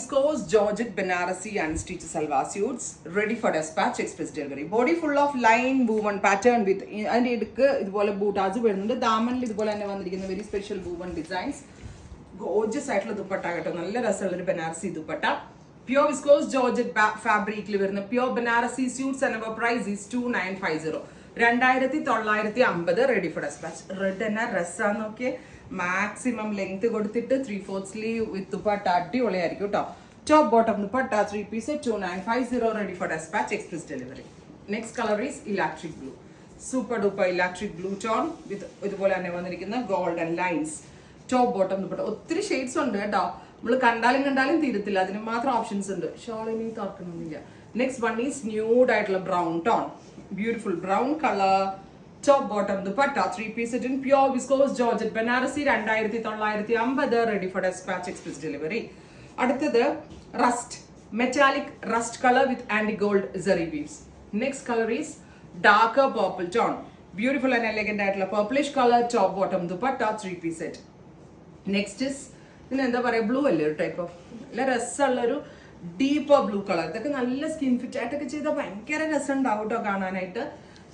viscose Georgette Banarasi unstitched salwar suits ready for dispatch express delivery. Body full of line woven pattern with അതിന്റെ ഇടുക്ക് ഇതുപോലെ ബൂട്ടാസ് വരുന്നുണ്ട്. ദാമനിൽ ഇതുപോലെ തന്നെ വന്നിരിക്കുന്ന very special woven designs. Gorgeous ആയിട്ടുള്ള ദുപ്പട്ട കേട്ടോ, നല്ല രസമുള്ള ഒരു Banarasi dupatta. Pure viscose Georgette fabricൽ വരുന്ന pure Banarasi suits and our price is 2950. 2950 ready for dispatch. Red എന്നാ രസാന്ന് നോക്കിയേ, മാക്സിമം ലെങ്ത് കൊടുത്തിട്ട് 3/4 സ്ലീവ് വിത്ത് ദുപ്പട്ട അടിപൊളിയായിരിക്കും കേട്ടോ. Top bottom dupatta 3 piece 2950 ready for dispatch express delivery. Next color is electric blue. Super duper electric blue tone with ഇതുപോലെ തന്നെ വന്നിരിക്കുന്ന golden lines. Top bottom dupatta ഒത്തിരി shades ഉണ്ട് കേട്ടോ, നമ്മൾ കണ്ടാലും തീരത്തില്ല, അതിന് മാത്രം ഓപ്ഷൻസ് ഉണ്ട്. ഷോളിനി തുറക്കണമെന്നില്ല. നെക്സ്റ്റ് വൺ ഈസ് ന്യൂഡ് ആയിട്ടുള്ള brown tone, beautiful brown colour. Top bottom dupatta 3 piece in pure viscose Georgette Banarasi 2950 ready for dispatch express delivery. അടുത്തത് rust, metallic rust color with anti gold zari weaves. Next color is darker purple tone, beautiful and elegant ആയിട്ടുള്ള purplish color. Top bottom dupatta 3 piece set. Next is ഇതിന് എന്താ പറയുക, blue അല്ലേ ഒരു type of നല്ല രസമുള്ള ഒരു ഡീപ്പർ ബ്ലൂ കളർ. ഇതൊക്കെ നല്ല സ്കിൻ ഫിറ്റ് ആയിട്ടൊക്കെ ചെയ്താൽ ഭയങ്കര രസം ഉണ്ടാവും കേട്ടോ കാണാനായിട്ട്.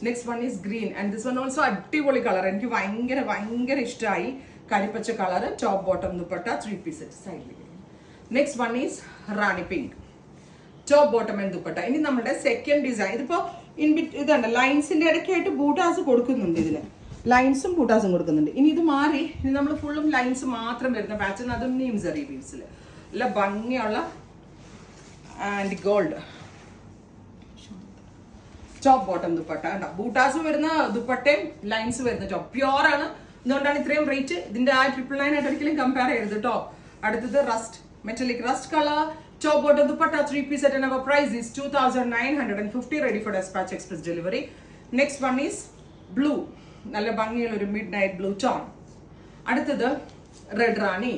Next one is green and this one also അടിപൊളി കളർ, എനിക്ക് ഭയങ്കര ഇഷ്ടമായി. കരിപ്പച്ച colour. Top bottom dupatta 3 piece set സൈഡിലേക്ക്. Next one is rani pink. Top bottom and dupatta. ഇനി നമ്മുടെ സെക്കൻഡ് ഡിസൈൻ, ഇതിപ്പോ ഇതുണ്ട് ലൈൻസിന്റെ ഇടയ്ക്കായിട്ട് ബൂട്ടാസ് കൊടുക്കുന്നുണ്ട്, ഇതിന് ലൈൻസും ബൂട്ടാസും കൊടുക്കുന്നുണ്ട്. ഇനി ഇത് മാറി ഇനി നമ്മൾ ഫുള്ളും ലൈൻസ് മാത്രം വരുന്ന പാറ്റേൺ, അതും നീം സെറി വീവ്സിൽ നല്ല ഭംഗിയുള്ള and gold top bottom dupatta. കണ്ടോ, ബൂട്ടാസ് വരുന്ന ദുപ്പട്ടയും ലൈൻസ് വരുന്ന ടോപ്പ് പ്യോർ ആണ്, അതുകൊണ്ടാണ് ഇത്രയും റേറ്റ്. ഇതിന്റെ ആ 999 ആയിട്ട് ഒരിക്കലും കമ്പയർ ചെയ്യരുത് കേട്ടോ. അടുത്തത് rust, metallic rust colour. Top bottom dupatta 3 piece set and our price is 2950 ready for dispatch express delivery. Next one is blue, നല്ല ഭംഗിയുള്ള ഒരു മിഡ് നൈറ്റ് ബ്ലൂ ടോൺ. അടുത്തത് red Rani,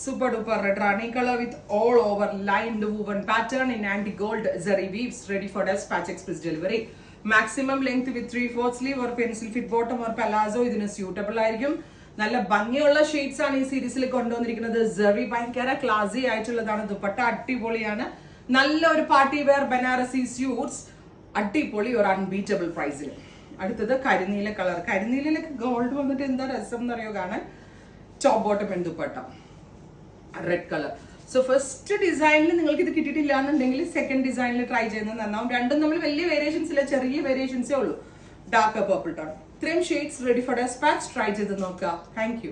super duper red Rani colour with all over lined woven pattern in anti gold zari weaves ready for dispatch express delivery. Maximum length with 3/4 sleeve or pencil fit bottom or palazzo ഇതിന് suitable ആയിരിക്കും. നല്ല ഭംഗിയുള്ള shades ആണ് ഈ സീരീസിൽ കൊണ്ടുവന്നിരിക്കുന്നത്. സെറി ഭയങ്കര ക്ലാസി ആയിട്ടുള്ളതാണ്. ദുപ്പട്ട അടിപൊളിയാണ്. നല്ല ഒരു പാർട്ടി വെയർ ബനാറസി സ്യൂട്ട്സ് അടിപൊളി ഒരു അൺബീറ്റബിൾ പ്രൈസിൽ. അടുത്തത് കരിനീല കളർ. കരിനീലയിലൊക്കെ ഗോൾഡ് വന്നിട്ട് എന്താ രസം എന്നറിയോ കാണാൻ. Top bottom and dupatta red colour. So first ഡിസൈനിൽ നിങ്ങൾക്ക് ഇത് കിട്ടിയിട്ടില്ല എന്നുണ്ടെങ്കിൽ സെക്കൻഡ് ഡിസൈനിൽ ട്രൈ ചെയ്യുന്നത് നന്നാവും. രണ്ടും നമ്മൾ വലിയ വേരിയേഷൻസ് ഇല്ല, ചെറിയ വേരിയേഷൻസേ ഉള്ളൂ. Dark purple tone. ഇത്രയും shades ready for dispatch. Try ചെയ്ത് നോക്കുക. Thank U.